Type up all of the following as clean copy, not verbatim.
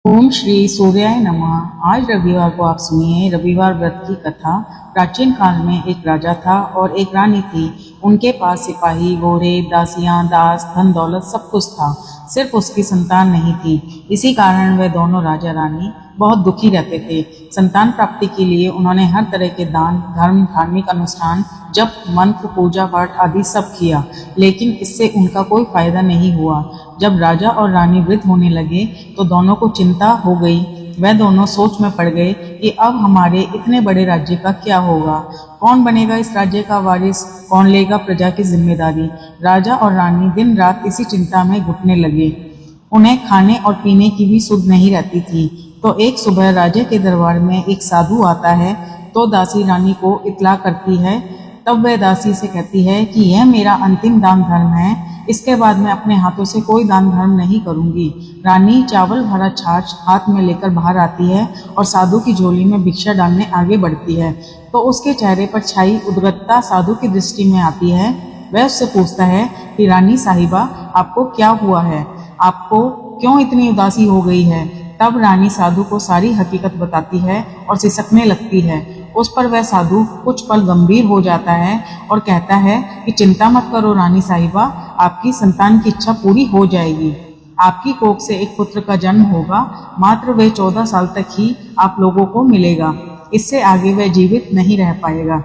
ओम श्री सूर्याय नमः। आज रविवार को आप सुनिए रविवार व्रत की कथा। प्राचीन काल में एक राजा था और एक रानी थी। उनके पास सिपाही, घोड़े, दासियां, दास, धन दौलत सब कुछ था, सिर्फ उसकी संतान नहीं थी। इसी कारण वे दोनों राजा रानी बहुत दुखी रहते थे। संतान प्राप्ति के लिए उन्होंने हर तरह के दान, धर्म, धार्मिक अनुष्ठान, जप, मंत्र, पूजा पाठ आदि सब किया, लेकिन इससे उनका कोई फायदा नहीं हुआ। जब राजा और रानी वृद्ध होने लगे तो दोनों को चिंता हो गई। वह दोनों सोच में पड़ गए कि अब हमारे इतने बड़े राज्य का क्या होगा, कौन बनेगा इस राज्य का वारिस, कौन लेगा प्रजा की जिम्मेदारी। राजा और रानी दिन रात इसी चिंता में घुटने लगे। उन्हें खाने और पीने की भी सुध नहीं रहती थी। तो एक सुबह राजा के दरबार में एक साधु आता है तो दासी रानी को इत्तला करती है। तब वह दासी से कहती है कि यह मेरा अंतिम दान धर्म है, इसके बाद मैं अपने हाथों से कोई दान धर्म नहीं करूंगी। रानी चावल भरा छाछ हाथ में लेकर बाहर आती है और साधु की झोली में भिक्षा डालने आगे बढ़ती है तो उसके चेहरे पर छाई उद्गतता साधु की दृष्टि में आती है। वह उससे पूछता है कि रानी साहिबा, आपको क्या हुआ है, आपको क्यों इतनी उदासी हो गई है। तब रानी साधु को सारी हकीकत बताती है और सिसकने लगती है। उस पर वह साधु कुछ पल गंभीर हो जाता है और कहता है कि चिंता मत करो रानी साहिबा, आपकी संतान की इच्छा पूरी हो जाएगी। आपकी कोख से एक पुत्र का जन्म होगा, मात्र वह 14 साल तक ही आप लोगों को मिलेगा। इससे आगे वह जीवित नहीं रह पाएगा।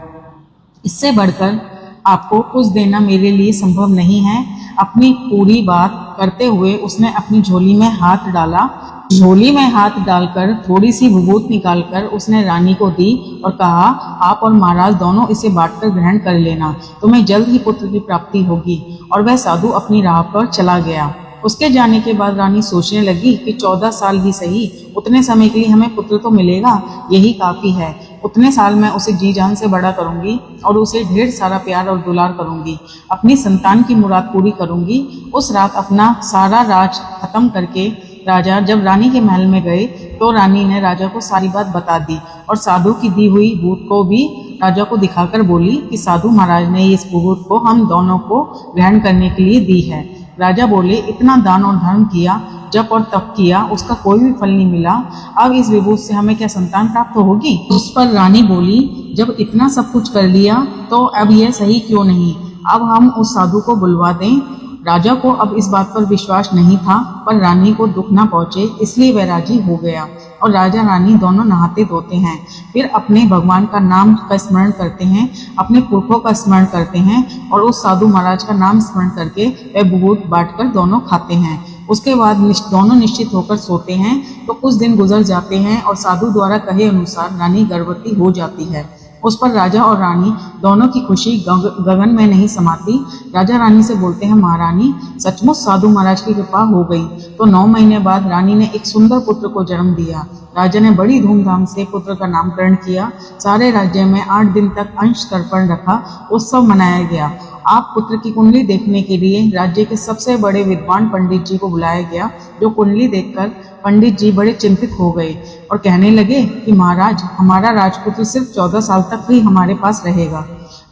इससे बढ़कर आपको कुछ देना मेरे लिए संभव नहीं है। अपनी पूरी बात करते हुए उसने अपनी झोली में हाथ डाला। झोली में हाथ डालकर थोड़ी सी विभूत निकालकर उसने रानी को दी और कहा, आप और महाराज दोनों इसे बांटकर ग्रहण कर लेना, तुम्हें जल्द ही पुत्र की प्राप्ति होगी। और वह साधु अपनी राह पर चला गया। उसके जाने के बाद रानी सोचने लगी कि 14 साल ही सही, उतने समय के लिए हमें पुत्र तो मिलेगा, यही काफी है। उतने साल मैं उसे जी जान से बड़ा करूंगी और उसे ढेर सारा प्यार और दुलार करूंगी, अपनी संतान की मुराद पूरी करूंगी। उस रात अपना सारा राज खत्म करके राजा जब रानी के महल में गए तो रानी ने राजा को सारी बात बता दी और साधु की दी हुई भूत को भी राजा को दिखाकर बोली कि साधु महाराज ने इस भूत को हम दोनों को ग्रहण करने के लिए दी है। राजा बोले, इतना दान और धर्म किया, जप और तप किया, उसका कोई भी फल नहीं मिला, अब इस विभूत से हमें क्या संतान प्राप्त होगी। उस पर रानी बोली, जब इतना सब कुछ कर लिया तो अब यह सही क्यों नहीं, अब हम उस साधु को बुलवा दें। राजा को अब इस बात पर विश्वास नहीं था, पर रानी को दुख न पहुंचे इसलिए वह राजी हो गया और राजा रानी दोनों नहाते धोते हैं। फिर अपने भगवान का नाम का स्मरण करते हैं, अपने पुरखों का स्मरण करते हैं और उस साधु महाराज का नाम स्मरण करके वह भूत बांटकर दोनों खाते हैं। उसके बाद दोनों निश्चित होकर सोते हैं। तो कुछ दिन गुजर जाते हैं और साधु द्वारा कहे अनुसार रानी गर्भवती हो जाती है। उस पर राजा और रानी दोनों की खुशी गगन में नहीं समाती। राजा रानी से बोलते हैं, महारानी सचमुच साधु महाराज की कृपा हो गई। तो 9 महीने बाद रानी ने एक सुंदर पुत्र को जन्म दिया। राजा ने बड़ी धूमधाम से पुत्र का नामकरण किया। सारे राज्य में 8 दिन तक अंश तर्पण रखा, उत्सव मनाया गया। आप पुत्र की कुंडली देखने के लिए राज्य के सबसे बड़े विद्वान पंडित जी को बुलाया गया, जो कुंडली देखकर पंडित जी बड़े चिंतित हो गए और कहने लगे कि महाराज, हमारा राजपुत्र सिर्फ 14 साल तक ही हमारे पास रहेगा।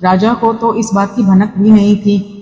राजा को तो इस बात की भनक भी नहीं थी।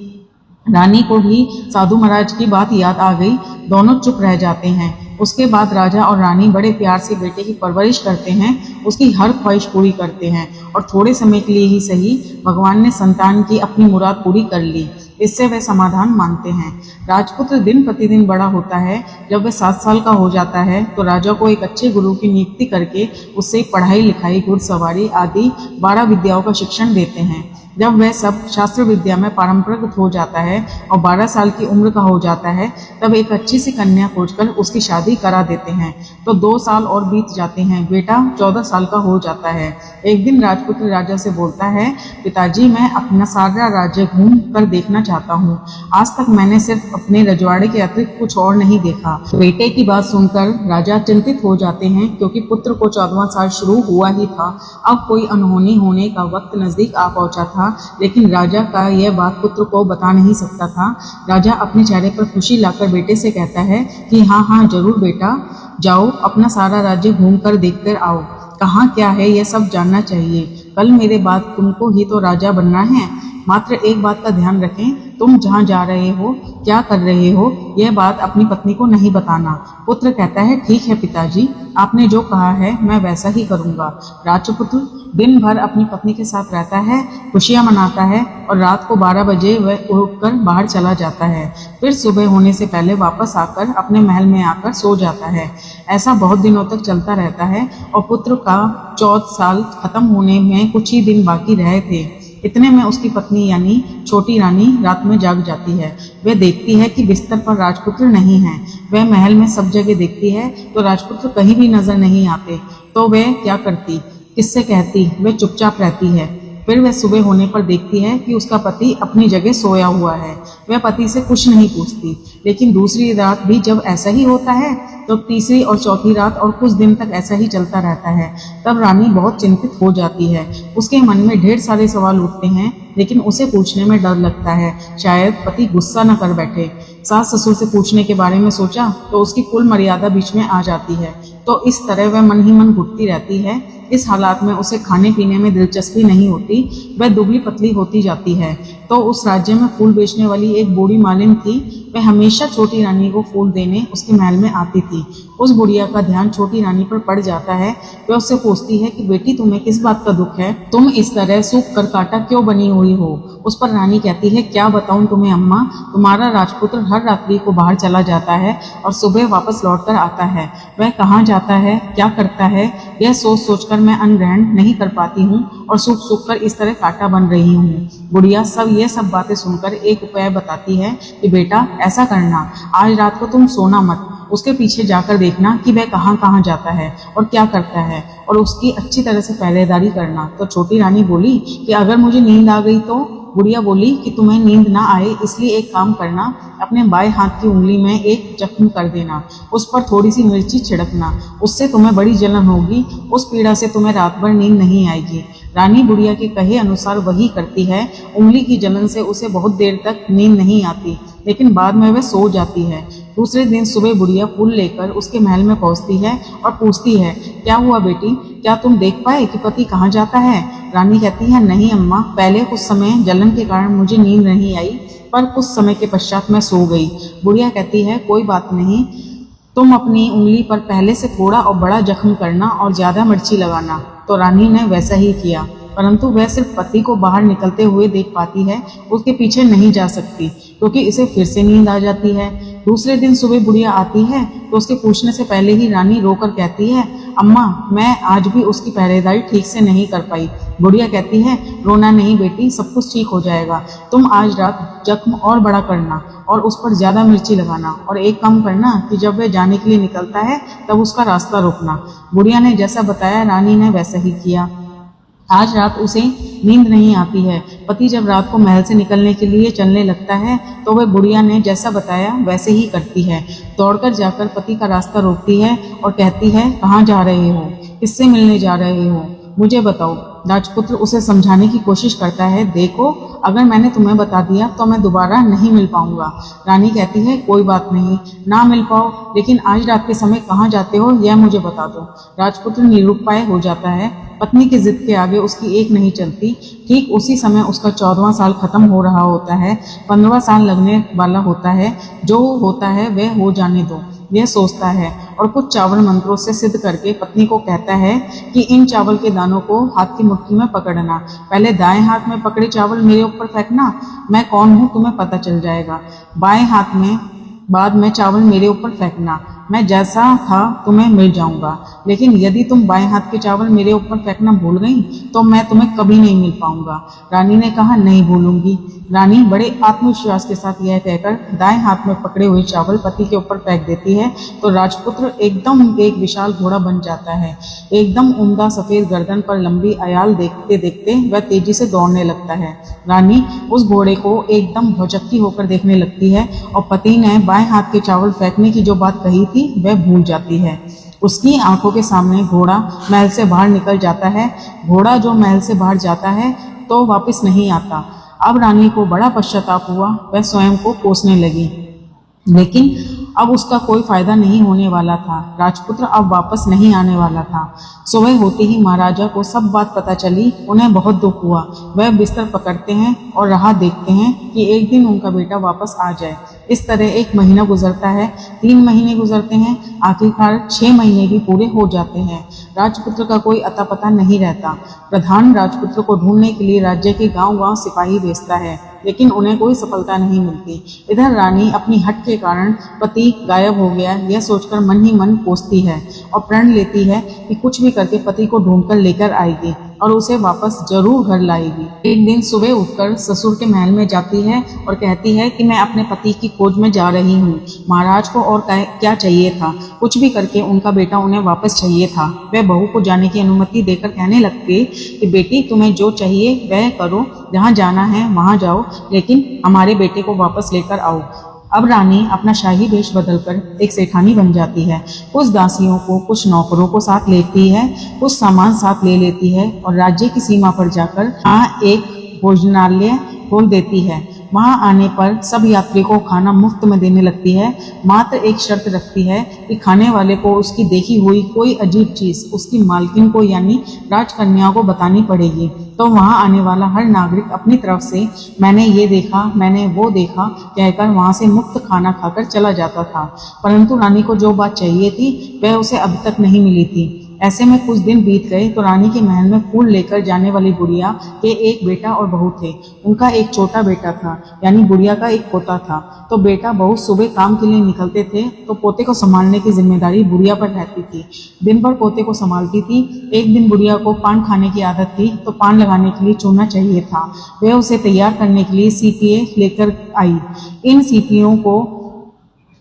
रानी को भी साधु महाराज की बात याद आ गई। दोनों चुप रह जाते हैं। उसके बाद राजा और रानी बड़े प्यार से बेटे की परवरिश करते हैं, उसकी हर ख्वाहिश पूरी करते हैं और थोड़े समय के लिए ही सही भगवान ने संतान की अपनी मुराद पूरी कर ली। इससे वे समाधान मानते हैं। राजपुत्र दिन प्रतिदिन बड़ा होता है। जब वह 7 साल का हो जाता है तो राजा को एक अच्छे गुरु की नियुक्ति करके उससे पढ़ाई लिखाई, घुड़सवारी आदि 12 विद्याओं का शिक्षण देते हैं। जब वह सब शास्त्र विद्या में पारंपरिक हो जाता है और 12 साल की उम्र का हो जाता है, तब एक अच्छी सी कन्या खोजकर उसकी शादी करा देते हैं। तो 2 साल और बीत जाते हैं। बेटा 14 साल का हो जाता है। एक दिन राजपुत्र राजा से बोलता है, पिताजी मैं अपना सारा राज्य घूम कर देखना चाहता हूँ। आज तक मैंने सिर्फ अपने रजवाड़े के अतिरिक्त कुछ और नहीं देखा। बेटे की बात सुनकर राजा चिंतित हो जाते हैं, क्योंकि पुत्र को 14वां साल शुरू हुआ ही था। अब कोई अनहोनी होने का वक्त नजदीक आ पहुंचा था, लेकिन राजा का यह बात पुत्र को बता नहीं सकता था। राजा अपने चेहरे पर खुशी लाकर बेटे से कहता है कि हाँ जरूर बेटा, जाओ अपना सारा राज्य घूम कर देख कर आओ। कहाँ क्या है यह सब जानना चाहिए। कल मेरे बाद तुमको ही तो राजा बनना है। मात्र एक बात का ध्यान रखें, तुम जहाँ जा रहे हो, क्या कर रहे हो, यह बात अपनी पत्नी को नहीं बताना। पुत्र कहता है, ठीक है पिताजी, आपने जो कहा है मैं वैसा ही करूँगा। राजपुत्र दिन भर अपनी पत्नी के साथ रहता है, खुशियाँ मनाता है और रात को 12 बजे वह उठकर बाहर चला जाता है। फिर सुबह होने से पहले वापस आकर अपने महल में आकर सो जाता है। ऐसा बहुत दिनों तक चलता रहता है और पुत्र का 14 साल खत्म होने में कुछ ही दिन बाकी रहे थे। इतने में उसकी पत्नी यानी छोटी रानी रात में जाग जाती है। वह देखती है कि बिस्तर पर राजपुत्र नहीं है। वह महल में सब जगह देखती है तो राजपुत्र कहीं भी नजर नहीं आते। तो वह क्या करती, किससे कहती? वह चुपचाप रहती है। फिर वह सुबह होने पर देखती है कि उसका पति अपनी जगह सोया हुआ है। वह पति से कुछ नहीं पूछती। लेकिन दूसरी रात भी जब ऐसा ही होता है तो तीसरी और चौथी रात और कुछ दिन तक ऐसा ही चलता रहता है। तब रानी बहुत चिंतित हो जाती है। उसके मन में ढेर सारे सवाल उठते हैं, लेकिन उसे पूछने में डर लगता है, शायद पति गुस्सा न कर बैठे। सास ससुर से पूछने के बारे में सोचा तो उसकी कुल मर्यादा बीच में आ जाती है। तो इस तरह वह मन ही मन घुटती रहती है। इस हालात में उसे खाने पीने में दिलचस्पी नहीं होती। वह दुबली पतली होती जाती है। तो उस राज्य में फूल बेचने वाली एक बूढ़ी मालिन थी। वह हमेशा छोटी रानी को फूल देने उसके महल में आती थी। उस बुढ़िया का ध्यान छोटी रानी पर पड़ जाता है। वह उससे पूछती है कि बेटी, तुम्हें किस बात का दुख है? तुम इस तरह सूख कर काटा क्यों बनी हुई हो? उस पर रानी कहती है, क्या बताऊं तुम्हें अम्मा, तुम्हारा राजपुत्र हर रात्रि को बाहर चला जाता है और सुबह वापस लौट कर आता है। वह कहाँ जाता है, क्या करता है, यह सोच सोचकर मैं अन्न ग्रहण नहीं कर पाती हूँ और सूख सूख कर इस तरह कांटा बन रही हूँ। बुढ़िया ये सब बातें सुनकर एक उपाय बताती है कि बेटा ऐसा करना, आज रात को तुम सोना मत, उसके पीछे जाकर देखना कि वह कहाँ कहाँ जाता है और क्या करता है, और उसकी अच्छी तरह से पहरेदारी करना। तो छोटी रानी बोली कि अगर मुझे नींद आ गई तो? बुढ़िया बोली कि तुम्हें नींद ना आए इसलिए एक काम करना, अपने बाएं हाथ की उंगली में एक जख्म कर देना, उस पर थोड़ी सी मिर्ची छिड़कना, उससे तुम्हें बड़ी जलन होगी, उस पीड़ा से तुम्हें रात भर नींद नहीं आएगी। रानी बुढ़िया के कहे अनुसार वही करती है। उंगली की जलन से उसे बहुत देर तक नींद नहीं आती, लेकिन बाद में वह सो जाती है। दूसरे दिन सुबह बुढ़िया फूल लेकर उसके महल में पहुंचती है और पूछती है, क्या हुआ बेटी, क्या तुम देख पाए कि पति कहाँ जाता है? रानी कहती है, नहीं अम्मा, पहले कुछ समय जलन के कारण मुझे नींद नहीं आई, पर कुछ समय के पश्चात मैं सो गई। बुढ़िया कहती है, कोई बात नहीं, तुम अपनी उंगली पर पहले से थोड़ा और बड़ा जख्म करना और ज्यादा मिर्ची लगाना। तो रानी ने वैसा ही किया, परंतु वह सिर्फ पति को बाहर निकलते हुए देख पाती है, उसके पीछे नहीं जा सकती क्योंकि इसे फिर से नींद आ जाती है। दूसरे दिन सुबह बुढ़िया आती है तो उसके पूछने से पहले ही रानी रोकर कहती है, अम्मा, मैं आज भी उसकी पहरेदारी ठीक से नहीं कर पाई। बुढ़िया कहती है, रोना नहीं बेटी, सब कुछ ठीक हो जाएगा। तुम आज रात जख्म और बड़ा करना और उस पर ज्यादा मिर्ची लगाना, और एक काम करना कि जब वह जाने के लिए निकलता है तब उसका रास्ता रोकना। बुढ़िया ने जैसा बताया रानी ने वैसा ही किया। आज रात उसे नींद नहीं आती है। पति जब रात को महल से निकलने के लिए चलने लगता है तो वह बुढ़िया ने जैसा बताया वैसे ही करती है। दौड़कर जाकर पति का रास्ता रोकती है और कहती है, कहाँ जा रहे हो, किससे मिलने जा रहे हो, मुझे बताओ। राजपुत्र उसे समझाने की कोशिश करता है, देखो, अगर मैंने तुम्हें बता दिया तो मैं दोबारा नहीं मिल पाऊंगा। रानी कहती है, कोई बात नहीं, ना मिल पाओ, लेकिन आज रात के समय कहाँ जाते हो यह मुझे बता दो। राजपुत्र निरुपाय हो जाता है। पत्नी की जिद के आगे उसकी एक नहीं चलती। ठीक उसी समय उसका 14वां साल खत्म हो रहा होता है, 15वां साल लगने वाला होता है। जो होता है वह हो जाने दो, यह सोचता है, और कुछ चावल मंत्रों से सिद्ध करके पत्नी को कहता है कि इन चावल के दानों को हाथ की मुट्ठी में पकड़ना, पहले दाएं हाथ में पकड़े चावल मेरे ऊपर फेंकना, मैं कौन हूँ तुम्हें पता चल जाएगा। बाएं हाथ में बाद में चावल मेरे ऊपर फेंकना, मैं जैसा था तुम्हें मिल जाऊंगा, लेकिन यदि तुम बाएं हाथ के चावल मेरे ऊपर फेंकना भूल गई तो मैं तुम्हें कभी नहीं मिल पाऊंगा। रानी ने कहा, नहीं भूलूंगी। रानी बड़े आत्मविश्वास के साथ यह कहकर दाएं हाथ में पकड़े हुए चावल पति के ऊपर फेंक देती है तो राजपुत्र एकदम एक विशाल घोड़ा बन जाता है। एकदम उम्दा सफेद गर्दन पर लंबी अयाल देखते देखते वह तेजी से दौड़ने लगता है। रानी उस घोड़े को एकदम भौचक्की होकर देखने लगती है और पति ने बाएं हाथ के चावल फेंकने की जो बात कही थी वह भूल जाती है। उसकी आंखों के सामने घोड़ा महल से बाहर निकल जाता है। घोड़ा जो महल से बाहर जाता है तो वापस नहीं आता। अब रानी को बड़ा पश्चाताप हुआ। वह स्वयं को कोसने लगी। लेकिन अब उसका कोई फायदा नहीं होने वाला था। राजपुत्र अब वापस नहीं आने वाला था। सुबह होते ही महाराजा को सब बात पता चली। उन्हें बहुत दुख हुआ। वह बिस्तर पकड़ते हैं और राह देखते हैं कि एक दिन उनका बेटा वापस आ जाए। इस तरह 1 महीना गुजरता है, 3 महीने गुजरते हैं, आखिरकार 6 महीने भी पूरे हो जाते हैं। राजपुत्र का कोई अता पता नहीं रहता। प्रधान राजपुत्र को ढूंढने के लिए राज्य के गांव-गांव सिपाही भेजता है, लेकिन उन्हें कोई सफलता नहीं मिलती। इधर रानी अपनी हट के कारण पति गायब हो गया यह सोचकर मन ही मन कोसती है और प्रण लेती है कि कुछ भी करके पति को ढूंढकर लेकर आएगी और उसे वापस जरूर घर लाएगी। एक दिन सुबह उठकर ससुर के महल में जाती है और कहती है कि मैं अपने पति की खोज में जा रही हूँ। महाराज को और क्या चाहिए था, कुछ भी करके उनका बेटा उन्हें वापस चाहिए था। वह बहू को जाने की अनुमति देकर कहने लगती कि बेटी तुम्हें जो चाहिए वह करो, जहाँ जाना है वहाँ जाओ, लेकिन हमारे बेटे को वापस लेकर आओ। अब रानी अपना शाही वेश बदलकर एक सेठानी बन जाती है। कुछ दासियों को, कुछ नौकरों को साथ लेती है, कुछ सामान साथ ले लेती है और राज्य की सीमा पर जाकर वहाँ एक भोजनालय खोल देती है। वहां आने पर सब यात्री को खाना मुफ्त में देने लगती है। मात्र एक शर्त रखती है कि खाने वाले को उसकी देखी हुई कोई अजीब चीज उसकी मालकिन को यानी राजकन्या को बतानी पड़ेगी। तो वहां आने वाला हर नागरिक अपनी तरफ से मैंने ये देखा, मैंने वो देखा कहकर वहां से मुफ्त खाना खाकर चला जाता था। परंतु रानी को जो बात चाहिए थी वह उसे अभी तक नहीं मिली थी। ऐसे में कुछ दिन बीत गए तो रानी के महल में फूल लेकर जाने वाली गुड़िया के एक बेटा और बहू थे। उनका एक छोटा बेटा था, यानी गुड़िया का एक पोता था। तो बेटा बहू सुबह काम के लिए निकलते थे तो पोते को संभालने की जिम्मेदारी गुड़िया पर रहती थी। दिन भर पोते को संभालती थी। एक दिन गुड़िया को पान खाने की आदत थी तो पान लगाने के लिए चूना चाहिए था। वह उसे तैयार करने के लिए सीपिये लेकर आई। इन सीपियों को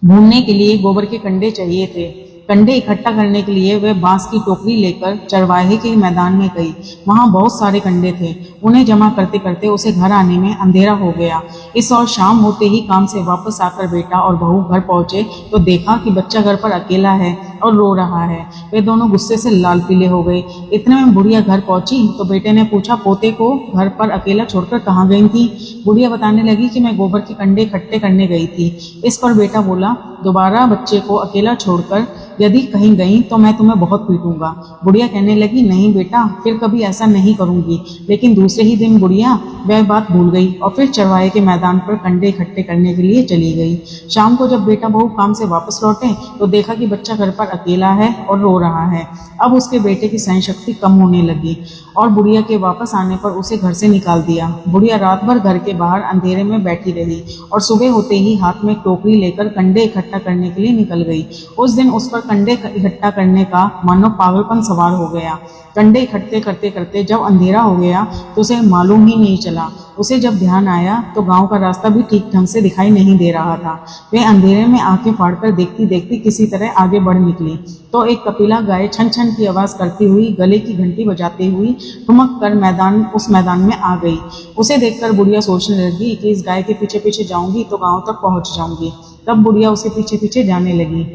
भूनने के लिए गोबर के कंडे चाहिए थे। कंडे इकट्ठा करने के लिए वह बांस की टोकरी लेकर चरवाहे के मैदान में गई। वहां बहुत सारे कंडे थे। उन्हें जमा करते करते उसे घर आने में अंधेरा हो गया। इस और शाम होते ही काम से वापस आकर बेटा और बहू घर पहुंचे तो देखा कि बच्चा घर पर अकेला है और रो रहा है। वे दोनों गुस्से से लाल पीले हो गए। इतने में बुढ़िया घर पहुंची तो बेटे ने पूछा पोते को घर पर अकेला छोड़कर कहाँ गई थी। बुढ़िया बताने लगी कि मैं गोबर के कंडे इकट्ठे करने गई थी। इस पर बेटा बोला दोबारा बच्चे को अकेला छोड़कर यदि कहीं गई तो मैं तुम्हें बहुत पीटूंगा। बुढ़िया कहने लगी नहीं बेटा, फिर कभी ऐसा नहीं करूंगी। लेकिन दूसरे ही दिन बुढ़िया वह बात भूल गई और फिर चरवाहे के मैदान पर कंडे इकट्ठे करने के लिए चली गई। शाम को जब बेटा बहू काम से वापस लौटे तो देखा कि बच्चा घर पर अकेला है और रो रहा है। अब उसके बेटे की सहन शक्ति कम होने लगी और बुढ़िया के वापस आने पर उसे घर से निकाल दिया। बुढ़िया रात भर घर के बाहर अंधेरे में बैठी रही और सुबह होते ही हाथ में टोकरी लेकर कंडे इकट्ठा करने के लिए निकल गई। उस दिन उस पर कंडे इकट्ठा करने का मानो पागलपन सवार हो गया। कंडे इकट्ठे करते करते जब अंधेरा हो गया तो उसे मालूम ही नहीं चला। उसे जब ध्यान आया तो गांव का रास्ता भी ठीक ढंग से दिखाई नहीं दे रहा था। वे अंधेरे में आंखें फाड़कर देखती देखती किसी तरह आगे बढ़ निकली तो एक कपिला गाय छन छन की आवाज करती हुई गले की घंटी बजाते हुई ठुमक कर उस मैदान में आ गई। उसे देखकर बुढ़िया सोचने लगी कि इस गाय के पीछे पीछे जाऊंगी तो गांव तक पहुंच जाऊंगी। तब बुढ़िया उसे पीछे पीछे जाने लगी।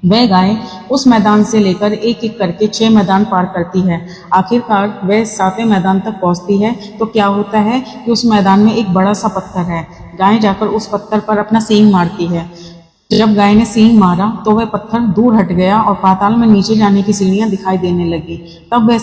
वह गाय उस मैदान से लेकर एक एक करके 6 मैदान पार करती है। आखिरकार वह 7वें मैदान तक पहुंचती है तो क्या होता है कि उस मैदान में एक बड़ा सा पत्थर है। गाय जाकर उस पत्थर पर अपना सींग मारती है। जब गाय ने सींग मारा तो वह पत्थर दूर हट गया और पाताल में नीचे जाने की सीढ़ियां दिखाई देने लगी। तब वह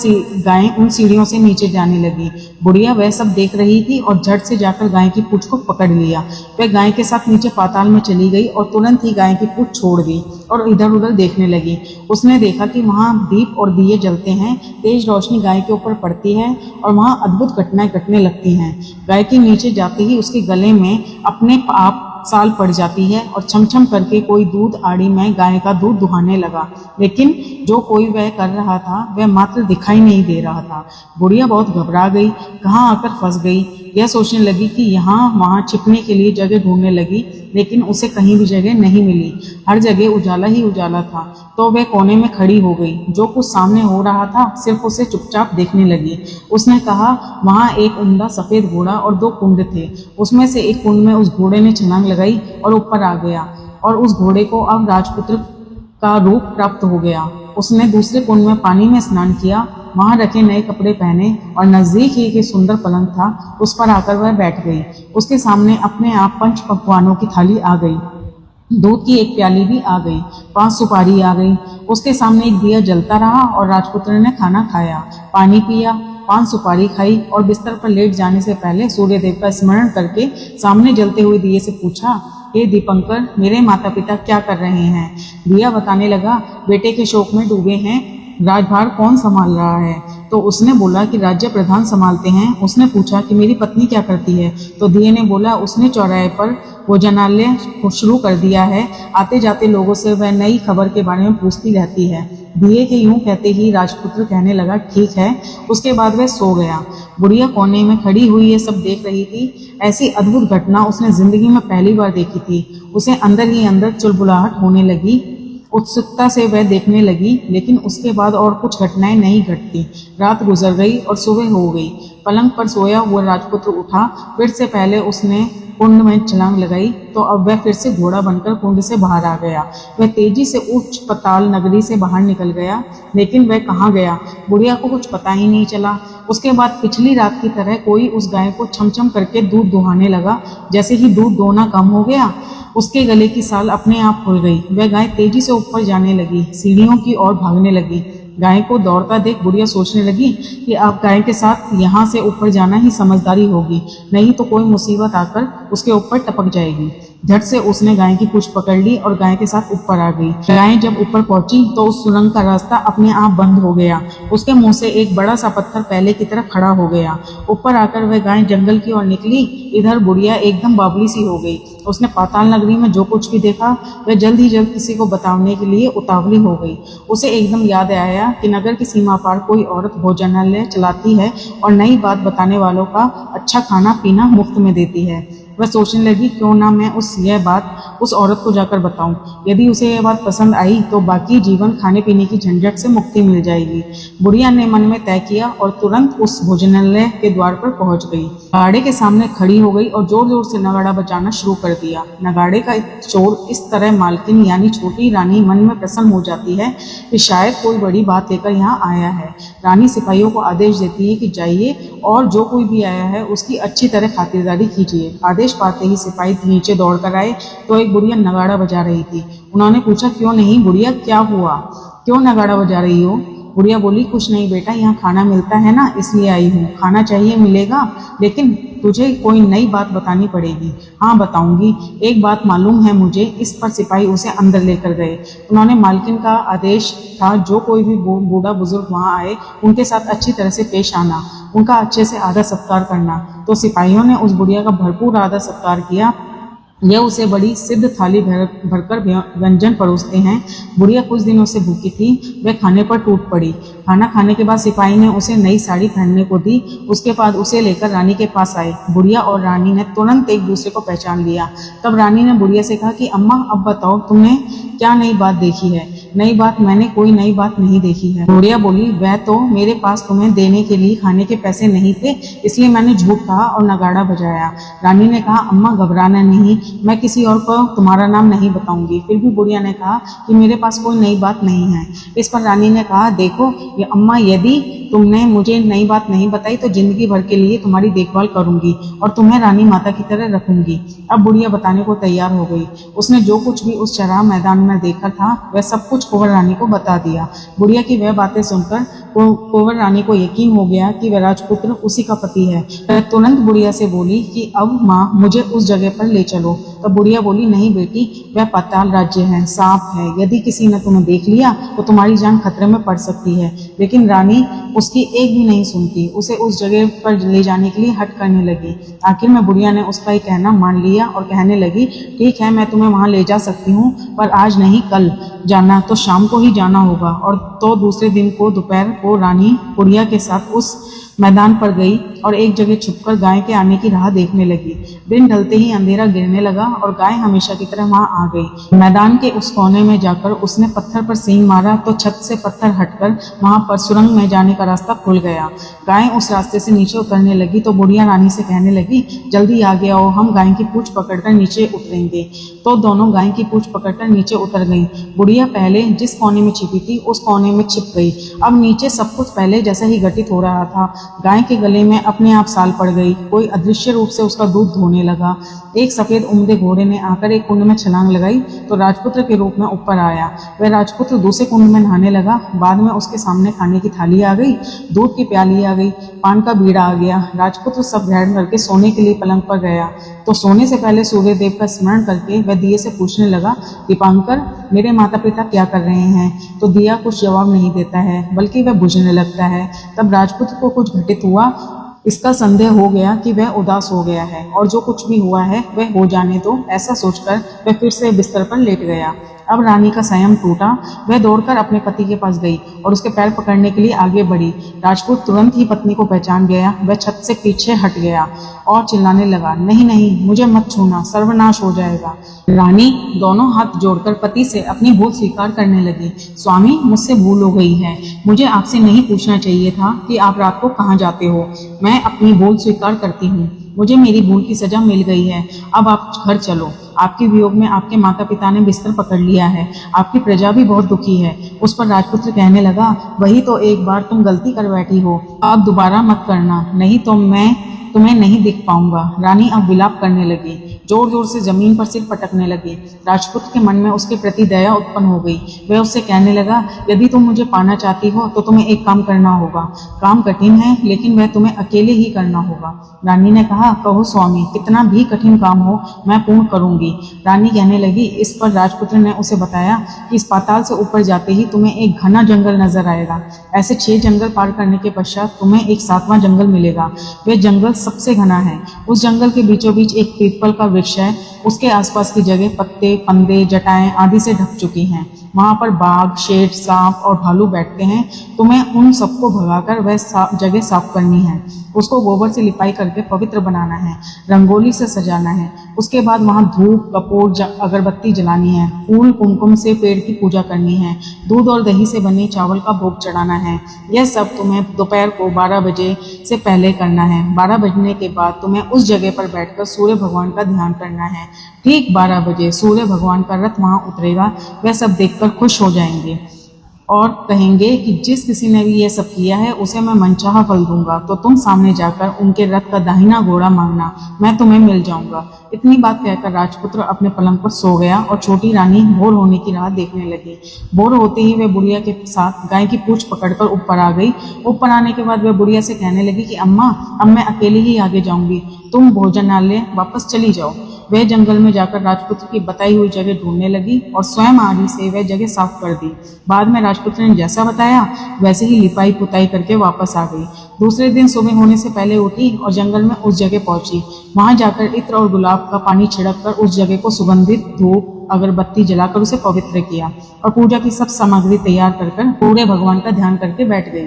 गाय उन सीढ़ियों से नीचे जाने लगी। बुढ़िया वह सब देख रही थी और झट से जाकर गाय की पूंछ को पकड़ लिया। वह गाय के साथ नीचे पाताल में चली गई और तुरंत ही गाय की पूंछ छोड़ दी और इधर उधर देखने लगी। उसने देखा कि वहां दीप और दिए जलते हैं। तेज रोशनी गाय के ऊपर पड़ती है और वहां अद्भुत घटनाएं घटने लगती हैं। गाय के नीचे जाते ही उसके गले में अपने आप साल पड़ जाती है और छमछम करके कोई दूध आड़ी में गाय का दूध दुहाने लगा। लेकिन जो कोई वह कर रहा था वह मात्र दिखाई नहीं दे रहा था। बुढ़िया बहुत घबरा गई, कहाँ आकर फंस गई। यह सोचने लगी कि यहाँ वहाँ छिपने के लिए जगह ढूंढने लगी, लेकिन उसे कहीं भी जगह नहीं मिली। हर जगह उजाला ही उजाला था। तो वह कोने में खड़ी हो गई। जो कुछ सामने हो रहा था सिर्फ उसे चुपचाप देखने लगी। उसने कहा वहाँ एक उम्दा सफेद घोड़ा और 2 कुंड थे। उसमें से एक कुंड में उस घोड़े ने छलांग लगाई और ऊपर आ गया और उस घोड़े को अब राजपुत्र का रूप प्राप्त हो गया। उसने दूसरे कुंड में पानी में स्नान किया, वहां रखे नए कपड़े पहने और नजदीक ही एक सुंदर पलंग था, उस पर आकर वह बैठ गई। उसके सामने अपने आप 5 पकवानों की थाली आ गई। दूध की एक प्याली भी आ गई, 5 सुपारी आ गई। उसके सामने एक दिया जलता रहा और राजपुत्र ने खाना खाया, पानी पिया, 5 सुपारी खाई और बिस्तर पर लेट जाने से पहले सूर्यदेव का स्मरण करके सामने जलते हुए दिए से पूछा, हे दीपंकर, मेरे माता पिता क्या कर रहे हैं? दिया बताने लगा, बेटे के शोक में डूबे हैं, राजभार कौन संभाल रहा है? तो उसने बोला कि राज्य प्रधान संभालते हैं। उसने पूछा कि मेरी पत्नी क्या करती है? तो दिए ने बोला, उसने चौराहे पर भोजनालय शुरू कर दिया है, आते जाते लोगों से वह नई खबर के बारे में पूछती रहती है। दिए के यूं कहते ही राजपुत्र कहने लगा, ठीक है। उसके बाद वह सो गया। बुढ़िया कोने में खड़ी हुई ये सब देख रही थी। ऐसी अद्भुत घटना उसने जिंदगी में पहली बार देखी थी। उसे अंदर ही अंदर चुलबुलाहट होने लगी। उत्सुकता से वह देखने लगी, लेकिन उसके बाद और कुछ घटनाएं नहीं घटती। रात गुजर गई और सुबह हो गई। पलंग पर सोया हुआ राजपुत्र उठा। फिर से पहले उसने कुंड में छलांग लगाई, तो अब वह फिर से घोड़ा बनकर कुंड से बाहर आ गया। वह तेजी से उच्च पताल नगरी से बाहर निकल गया, लेकिन वह कहाँ गया, बुढ़िया को कुछ पता ही नहीं चला। उसके बाद पिछली रात की तरह कोई उस गाय को छम-छम करके दूध दुहाने लगा। जैसे ही दूध दोहना कम हो गया, उसके गले की साल अपने आप खुल गई। वह गाय तेजी से ऊपर जाने लगी, सीढ़ियों की ओर भागने लगी। गाय को दौड़ता देख बुढ़िया सोचने लगी कि अब गाय के साथ यहाँ से ऊपर जाना ही समझदारी होगी, नहीं तो कोई मुसीबत आकर उसके ऊपर टपक जाएगी। झट से उसने गाय की पूंछ पकड़ ली और गाय के साथ ऊपर आ गई। गाय जब ऊपर पहुंची तो उस सुरंग का रास्ता अपने आप बंद हो गया। उसके मुंह से एक बड़ा सा पत्थर पहले की तरह खड़ा हो गया। ऊपर आकर वह गाय जंगल की ओर निकली। इधर बुढ़िया एकदम बावली सी हो गई। उसने पाताल नगरी में जो कुछ भी देखा वह जल्द ही जल्द किसी को बताने के लिए उतावली हो गई। उसे एकदम याद आया कि नगर की सीमा पार कोई औरत भोजनालय चलाती है और नई बात बताने वालों का अच्छा खाना पीना मुफ्त में देती है। वह सोचने लगी, क्यों ना मैं यह बात उस औरत को जाकर बताऊं। यदि उसे यह बात पसंद आई तो बाकी जीवन खाने पीने की झंझट से मुक्ति मिल जाएगी। बुढ़िया ने मन में तय किया और तुरंत उस भोजनालय के द्वार पर पहुंच गई। नगाड़े के सामने खड़ी हो गई और जोर जोर से नगाड़ा बजाना शुरू कर दिया। नगाड़े का शोर इस तरह मालकिन यानी छोटी रानी मन में प्रसन्न हो जाती है कि शायद कोई बड़ी बात लेकर यहाँ आया है। रानी सिपाहियों को आदेश देती है कि जाइए और जो कोई भी आया है उसकी अच्छी तरह खातिरदारी कीजिए। आदेश पाते ही सिपाही नीचे दौड़ कर आए तो एक बुढ़िया नगाड़ा बजा रही थी। उन्होंने पूछा, क्यों नहीं बुढ़िया, क्या हुआ, क्यों नगाड़ा बजा रही हो? बुढ़िया बोली, कुछ नहीं बेटा, यहाँ खाना मिलता है ना, इसलिए आई हूँ। खाना चाहिए, मिलेगा, लेकिन तुझे कोई नई बात बतानी पड़ेगी। हाँ बताऊंगी, एक बात मालूम है मुझे। इस पर सिपाही उसे अंदर लेकर गए। उन्होंने मालकिन का आदेश था जो कोई भी बूढ़ा बुजुर्ग वहाँ आए उनके साथ अच्छी तरह से पेश आना, उनका अच्छे से आदर सत्कार करना। तो सिपाहियों ने उस बुढ़िया का भरपूर आदर सत्कार किया। यह उसे बड़ी सिद्ध थाली भरकर व्यंजन परोसते हैं। बुढ़िया कुछ दिनों से भूखी थी, वह खाने पर टूट पड़ी। खाना खाने के बाद सिपाही ने उसे नई साड़ी पहनने को दी। उसके बाद उसे लेकर रानी के पास आए। बुढ़िया और रानी ने तुरंत एक दूसरे को पहचान लिया। तब रानी ने बुढ़िया से कहा कि अम्मा, अब बताओ तुमने क्या नई बात देखी है? नई बात? मैंने कोई नई बात नहीं देखी है। बुढ़िया बोली, वह तो मेरे पास तुम्हें देने के लिए खाने के पैसे नहीं थे, इसलिए मैंने झूठ कहा और नगाड़ा बजाया। रानी ने कहा, अम्मा घबराना नहीं, मैं किसी और को तुम्हारा नाम नहीं बताऊंगी। फिर भी बुढ़िया ने कहा कि मेरे पास कोई नई बात नहीं है। इस पर रानी ने कहा, देखो ये अम्मा, यदि तुमने मुझे नई बात नहीं बताई तो जिंदगी भर के लिए तुम्हारी देखभाल करूंगी और तुम्हें रानी माता की तरह रखूंगी। अब बुढ़िया बताने को तैयार हो गई। उसने जो कुछ भी उस चराह मैदान में देखा था वह सब कुछ कुंवर रानी को बता दिया। बुढ़िया की वह बातें सुनकर कुंवर रानी को यकीन हो गया कि वह राजपुत्र उसी का पति है। वह तुरंत बुढ़िया से बोली कि अब माँ, मुझे उस जगह पर ले चलो। तब बुढ़िया बोली, नहीं बेटी, वह पाताल राज्य है, सांप है, यदि किसी ने तुम्हें देख लिया तो तुम्हारी जान खतरे में पड़ सकती है। लेकिन रानी उसकी एक भी नहीं सुनती, उसे उस जगह पर ले जाने के लिए हट करने लगी। आखिर में बुढ़िया ने उसका ही कहना मान लिया और कहने लगी, ठीक है, मैं तुम्हें वहां ले जा सकती हूँ, पर आज नहीं कल जाना तो शाम को ही जाना होगा। और तो दूसरे दिन को दोपहर को रानी बुढ़िया के साथ उस मैदान पर गई और एक जगह छुपकर गाय के आने की राह देखने लगी। दिन ढलते ही अंधेरा गिरने लगा और गाय हमेशा की तरह वहां आ गई। मैदान के उस कोने में जाकर उसने पत्थर पर सींग मारा तो छत से पत्थर हटकर वहां पर सुरंग में जाने का रास्ता खुल गया। गाय उस रास्ते से नीचे उतरने लगी तो बुढ़िया रानी से कहने लगी, जल्दी आगे आओ, हम गाय की पूंछ पकड़कर नीचे उतरेंगे। तो दोनों गाय की पूंछ पकड़कर नीचे उतर गईं। बुढ़िया पहले जिस कोने में छिपी थी उस कोने में छिप गई। अब नीचे सब कुछ पहले जैसा ही घटित हो रहा था। गाय के गले में अपने आप साल पड़ गई। कोई अदृश्य रूप से उसका दूध धोने लगा। एक सफेद उम्दे घोड़े ने आकर एक कुंड में छलांग लगाई तो राजपुत्र के रूप में ऊपर आया। वह राजपुत्र दूसरे कुंड में नहाने लगा। बाद में उसके सामने खाने की थाली आ गई, दूध की प्याली आ गई, पान का बीड़ा आ गया। राजपुत्र सब ग्रहण करके सोने के लिए पलंग पर गया तो सोने से पहले सूर्यदेव का स्मरण करके वह दिए से पूछने लगा, दीपांकर, मेरे माता पिता क्या कर रहे हैं? तो दिया कुछ जवाब नहीं देता है, बल्कि वह बुझने लगता है। तब राजपुत्र को कुछ घटित हुआ। इसका संदेह हो गया कि वह उदास हो गया है और जो कुछ भी हुआ है वह हो जाने दो, ऐसा सोचकर वह फिर से बिस्तर पर लेट गया। अब रानी का संयम टूटा। वह दौड़कर अपने पति के पास गई और उसके पैर पकड़ने के लिए आगे बढ़ी। राजपूत तुरंत ही पत्नी को पहचान गया। वह छत से पीछे हट गया और चिल्लाने लगा, नहीं नहीं, मुझे मत छूना, सर्वनाश हो जाएगा। रानी दोनों हाथ जोड़कर पति से अपनी भूल स्वीकार करने लगी। स्वामी, मुझसे भूल हो गई है। मुझे आपसे नहीं पूछना चाहिए था कि आप रात को कहाँ जाते हो। मैं अपनी भूल स्वीकार करती हूँ। मुझे मेरी भूल की सजा मिल गई है। अब आप घर चलो। आपके वियोग में आपके माता पिता ने बिस्तर पकड़ लिया है। आपकी प्रजा भी बहुत दुखी है। उस पर राजपुत्र कहने लगा, वही तो एक बार तुम गलती कर बैठी हो, अब दोबारा मत करना, नहीं तो मैं तुम्हें नहीं दिख पाऊंगा। रानी अब विलाप करने लगी, जोर जोर से जमीन पर सिर पटकने लगी। राजपूत के मन में उसके प्रति दया उत्पन्न हो गई। वह उससे कहने लगा, यदि तुम मुझे पाना चाहती हो तो तुम्हें एक काम करना होगा। काम कठिन है, लेकिन वह तुम्हें अकेले ही करना होगा। रानी ने कहा, कहो स्वामी, कितना भी कठिन काम हो मैं पूर्ण करूंगी। रानी कहने लगी। इस पर राजपुत्र ने उसे बताया कि इस पाताल से ऊपर जाते ही तुम्हें एक घना जंगल नजर आएगा। ऐसे 6 जंगल पार करने के पश्चात तुम्हें एक 7वां जंगल मिलेगा। वह जंगल सबसे घना है। उस जंगल के बीचों बीच एक पीपल का वृक्ष है। उसके आसपास की जगह पत्ते, फंदे, जटाएं आदि से ढक चुकी हैं। वहां पर बाघ, शेर, सांप और भालू बैठते हैं। तुम्हें उन सबको भगाकर वह जगह साफ करनी है। उसको गोबर से लिपाई करके पवित्र बनाना है, रंगोली से सजाना है। उसके बाद वहां धूप, कपूर, अगरबत्ती जलानी है, फूल कुमकुम से पेड़ की पूजा करनी है, दूध और दही से बने चावल का भोग चढ़ाना है। यह सब तुम्हें दोपहर को 12 बजे से पहले करना है। 12 बजने के बाद तुम्हें उस जगह पर बैठकर सूर्य भगवान का ध्यान करना है। ठीक 12 बजे सूर्य भगवान का रथ वहां उतरेगा। वह सब देखकर खुश हो जाएंगे और कहेंगे कि जिस किसी ने भी यह सब किया है उसे मैं मनचाहा फल दूंगा। तो तुम सामने जाकर उनके रथ का दाहिना घोड़ा मांगना, मैं तुम्हें मिल जाऊंगा। इतनी बात कहकर राजपुत्र अपने पलंग पर सो गया और छोटी रानी भोर होने की राह देखने लगी। भोर होते ही वह बुढ़िया के साथ गाय की पूंछ पकड़कर ऊपर आ गई। ऊपर आने के बाद वह बुढ़िया से कहने लगी कि अम्मा, अब मैं अकेली ही आगे जाऊंगी, तुम भोजनालय वापस चली जाओ। वह जंगल में जाकर राजपुत्र की बताई हुई जगह ढूंढने लगी और स्वयं आदि से वह जगह साफ कर दी। बाद में राजपुत्र ने जैसा बताया वैसे ही लिपाई पुताई करके वापस आ गई। दूसरे दिन सुबह होने से पहले उठी और जंगल में उस जगह पहुंची। वहां जाकर इत्र और गुलाब का पानी छिड़क कर उस जगह को सुगंधित धूप अगरबत्ती जलाकर उसे पवित्र किया और पूजा की सब सामग्री तैयार कर पूरे भगवान का ध्यान करके बैठ गई।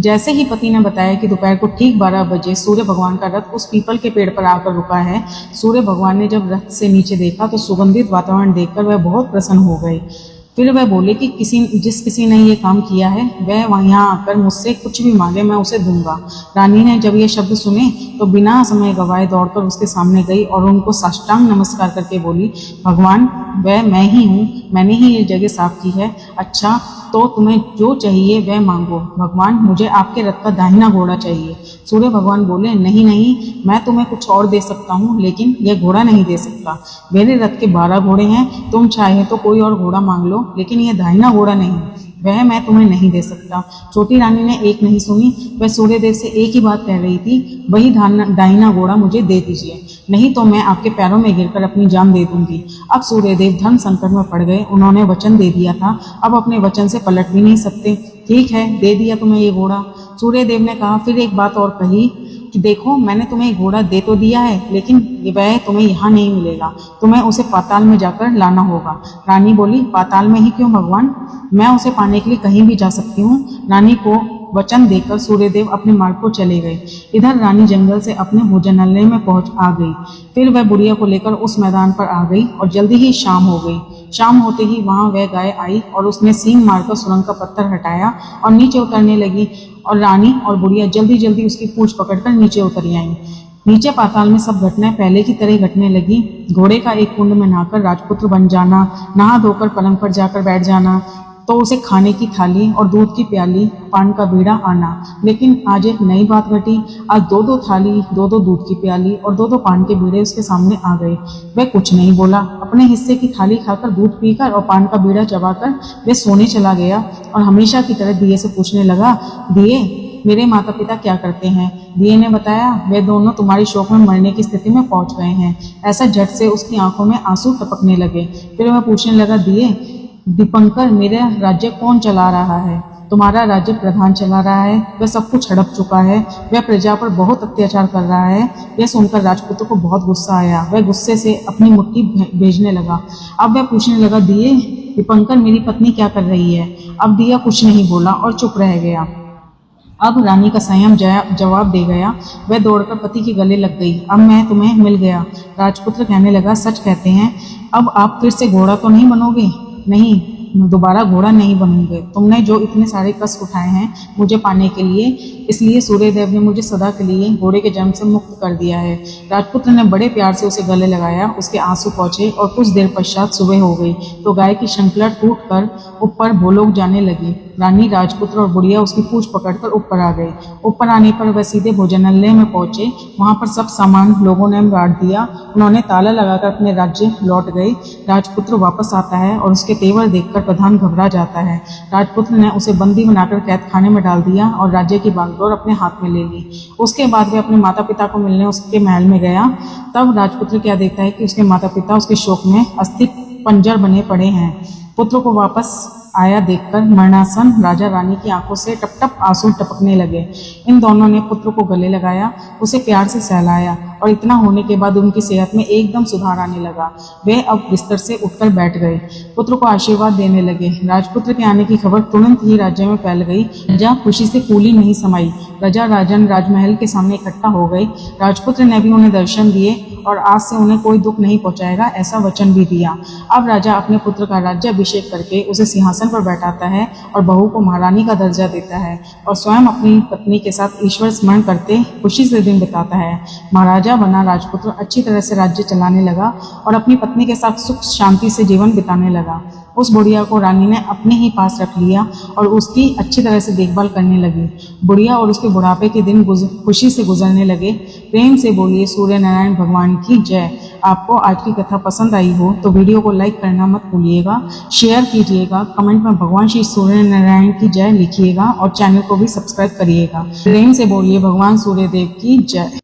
जैसे ही पति ने बताया कि दोपहर को ठीक 12 बजे सूर्य भगवान का रथ उस पीपल के पेड़ पर आकर रुका है, सूर्य भगवान ने जब रथ से नीचे देखा तो सुगंधित वातावरण देखकर वह बहुत प्रसन्न हो गए। फिर वह बोले कि जिस किसी ने ये काम किया है वह यहाँ आकर मुझसे कुछ भी मांगे, मैं उसे दूंगा। रानी ने जब ये शब्द सुने तो बिना समय गवाए दौड़कर उसके सामने गई और उनको साष्टांग नमस्कार करके बोली, भगवान, वह मैं ही हूँ, मैंने ही ये जगह साफ की है। अच्छा, तो तुम्हें जो चाहिए वह मांगो। भगवान, मुझे आपके रथ का दाहिना घोड़ा चाहिए। सूर्य भगवान बोले, नहीं नहीं, मैं तुम्हें कुछ और दे सकता हूँ, लेकिन यह घोड़ा नहीं दे सकता। मेरे रथ के 12 घोड़े हैं, तुम चाहे तो कोई और घोड़ा मांग लो, लेकिन यह दाहिना घोड़ा नहीं, वह मैं तुम्हें नहीं दे सकता। छोटी रानी ने एक नहीं सुनी। वह सूर्यदेव से एक ही बात कह रही थी, वही दाहिना घोड़ा मुझे दे दीजिए, नहीं तो मैं आपके पैरों में गिरकर अपनी जान दे दूंगी। अब सूर्यदेव धर्म संकट में पड़ गए। उन्होंने वचन दे दिया था, अब अपने वचन से पलट भी नहीं सकते। ठीक है, दे दिया तुम्हें ये घोड़ा। सूर्यदेव ने कहा, फिर एक बात और कही कि देखो, मैंने तुम्हें घोड़ा दे तो दिया है, लेकिन वह तुम्हें यहाँ नहीं मिलेगा, तुम्हें उसे पाताल में जाकर लाना होगा। रानी बोली, पाताल में ही क्यों भगवान? मैं उसे पाने के लिए कहीं भी जा सकती हूँ। रानी को वचन देकर सूर्यदेव अपने मार्ग को चले गए। इधर रानी जंगल से अपने भोजनालय में पहुंच आ गई। फिर वह बुढ़िया को लेकर उस मैदान पर आ गई और जल्दी ही शाम हो गई। शाम होते ही वहां वह गाय आई और उसने सींग मारकर सुरंग का पत्थर हटाया और नीचे उतरने लगी और रानी और बुढ़िया जल्दी जल्दी उसकी पूंछ पकड़कर नीचे उतर आई। नीचे पाताल में सब घटनाएं पहले की तरह घटने लगी। घोड़े का एक कुंड में नहाकर राजपुत्र बन जाना, नहा धोकर पलंग पर जाकर बैठ जाना, तो उसे खाने की थाली और दूध की प्याली, पान का बीड़ा आना। लेकिन आज एक नई बात घटी। आज दो दो थाली, दो दो दूध की प्याली और दो दो पान के बीड़े उसके सामने आ गए। वह कुछ नहीं बोला। अपने हिस्से की थाली खाकर, दूध पीकर और पान का बीड़ा चबाकर वह सोने चला गया और हमेशा की तरह दिए से पूछने लगा, दिए, मेरे माता पिता क्या करते हैं? दिए ने बताया, वे दोनों तुम्हारी शोक में मरने की स्थिति में पहुंच गए हैं। ऐसा झट से उसकी आंखों में आंसू टपकने लगे। फिर वह पूछने लगा, दिए, दीपंकर, मेरा राज्य कौन चला रहा है? तुम्हारा राज्य प्रधान चला रहा है। वह सब कुछ हड़प चुका है। वह प्रजा पर बहुत अत्याचार कर रहा है। यह सुनकर राजपुत्र को बहुत गुस्सा आया। वह गुस्से से अपनी मुट्ठी भेजने लगा। अब वह पूछने लगा, दिए, दीपंकर, मेरी पत्नी क्या कर रही है? अब दिया कुछ नहीं बोला और चुप रह गया। अब रानी का संयम जवाब दे गया। वह दौड़कर पति के गले लग गई। अब मैं तुम्हें मिल गया। राजपुत्र कहने लगा, सच कहते हैं, अब आप फिर से घोड़ा तो नहीं बनोगे? नहीं, दोबारा घोड़ा नहीं बनूंगे। तुमने जो इतने सारे कष्ट उठाए हैं मुझे पाने के लिए, इसलिए सूर्यदेव ने मुझे सदा के लिए घोड़े के जन्म से मुक्त कर दिया है। राजपुत्र ने बड़े प्यार से उसे गले लगाया। उसके आंसू पहुंचे और कुछ देर पश्चात सुबह हो गई तो गाय की श्रृंखला टूटकर ऊपर भूलोक जाने लगी। रानी, राजपुत्र और बुढ़िया उसकी पूंछ पकड़कर ऊपर आ गए। ऊपर आने पर वह सीधे भोजनालय में पहुंचे। वहां पर सब सामान लोगों ने बांट दिया। उन्होंने ताला लगाकर अपने राज्य लौट गए। राजपुत्र वापस आता है और उसके तेवर देखकर प्रधान घबरा जाता है। राजपुत्र ने उसे बंदी बनाकर कैद खाने में डाल दिया और राज्य की बागडोर अपने हाथ में ले ली। उसके बाद वह अपने माता पिता को मिलने उसके महल में गया। तब राजपुत्र क्या देखता है कि उसके माता पिता उसके शोक में अस्थि पंजर बने पड़े हैं। पुत्र को वापस आया देखकर मरणासन राजा रानी की आंखों से टप टप आंसू टपकने लगे। इन दोनों ने पुत्र को गले लगाया, उसे प्यार से सहलाया और इतना होने के बाद उनकी सेहत में एकदम सुधार आने लगा। वे अब बिस्तर से उठकर बैठ गए। पुत्र को आशीर्वाद देने लगे। राजपुत्र के आने की खबर तुरंत ही राज्य में फैल गई। प्रजा खुशी से फूली नहीं समाई। प्रजा राजन राजमहल के सामने इकट्ठा हो गई। राजपुत्र ने भी उन्हें दर्शन दिए और आज से उन्हें कोई दुख नहीं पहुंचाएगा, ऐसा वचन भी दिया। अब राजा अपने पुत्र का राज्याभिषेक करके उसे सिंहासन पर बैठाता है और बहू को महारानी का दर्जा देता है और स्वयं अपनी पत्नी के साथ ईश्वर स्मरण करते खुशी से दिन बिताता है। महाराजा बना राजपुत्र अच्छी तरह से राज्य चलाने लगा और अपनी पत्नी के साथ सुख शांति से जीवन बिताने लगा। उस बुढ़िया को रानी ने अपने ही पास रख लिया और उसकी अच्छी तरह से देखभाल करने लगी। बुढ़िया और उसके बुढ़ापे के दिन खुशी से गुजरने लगे। प्रेम से बोलिए सूर्य नारायण भगवान की जय। आपको आज की कथा पसंद आई हो तो वीडियो को लाइक करना मत भूलिएगा, शेयर कीजिएगा, कमेंट में भगवान श्री सूर्य नारायण की जय लिखिएगा और चैनल को भी सब्सक्राइब करिएगा। प्रेम से बोलिए भगवान सूर्यदेव की जय।